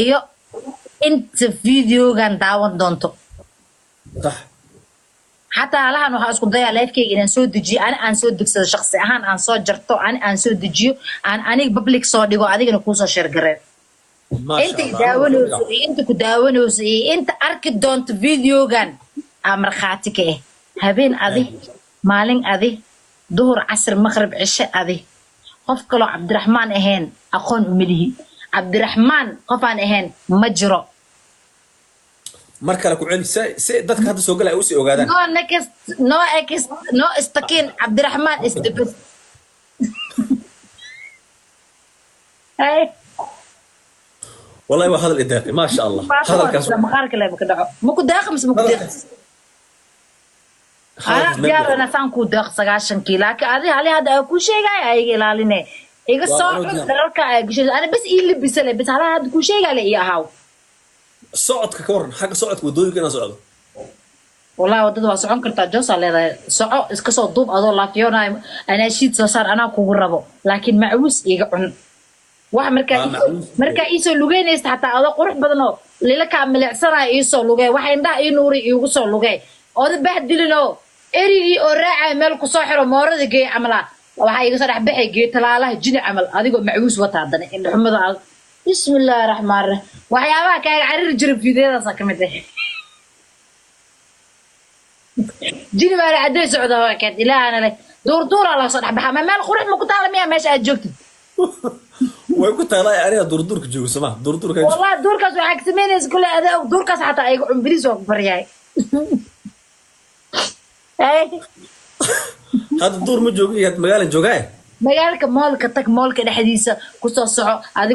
iyo inta videogan daawan doonto صح حتى هلان waxaa isku dayaa live-kayga inaan soo dejiyo aan soo degsado shakhsi ahaan aan soo jarto aan soo dejiyo aniga public soo dhigo adigana ku soo share gareen ما انت شاء الله daawanayso inta ku daawanayso inta arki doonto videogan markhaati ka ah habeen adi maalin adi duhur casr maghrib cishe adi qof kale Cabdiraxmaan ahayn aqoon u milihi Cabdiraxmaan qof aan ahayn ma jiro marka la ku celi si dadka hadda soo galay u sii ogaadaan no istakin Cabdiraxmaan is the best hey والله هو هذا الإداري ما شاء الله هذا الكاس مقارك لا بكدعو مكو داخل مس مكو داخل أنا ديار أنا سانكو داخل سجاشن كيلا كأذي علي هذا كل شيء جاي أيجي لالينه إيجا صار أنا بس إيه بيسأله بس على هذا كل شيء قال إيه هاو صعد كورن حاجة صعد ودوري كنا صعد والله ودد واسعون كرتا جوس على هذا صعد إسكسو ضوب أضل لا فيونا أنا شيت صار أنا كوربو لكن معوس يقعن واحد مركا إيسو لوجين حتى هذا قرح بدنه ليلا كامل عسرة إيسو لوجي واحد ده ينوري يوصل لوجي هذا بعد دلنا إريجي أوراق ملك صاحر ومارد جي عمله waxaa iga soo dhax baxay geed talaalaha jini camal adigoo macbuus wata hadana in xumada bismillaahir rahmaanir rahiim waxyaabaha kaaga carir jirib fideedaas ka mid ah jini baa caday socda waqti ilaahana leh duur la soo dhax baxay meel qurux ma ku taalamiya meesha aad joogtid way ku taalay aniga duurka joogo sama duurka wallahi duurkaas waxa ka sameeyay kulli adag duurkaas xataa ay umbilis oo bariyay هذا الدور ما جوجي مقالة جوجاي مقالك مالك تك مالك الحديثة كسر صعو هذا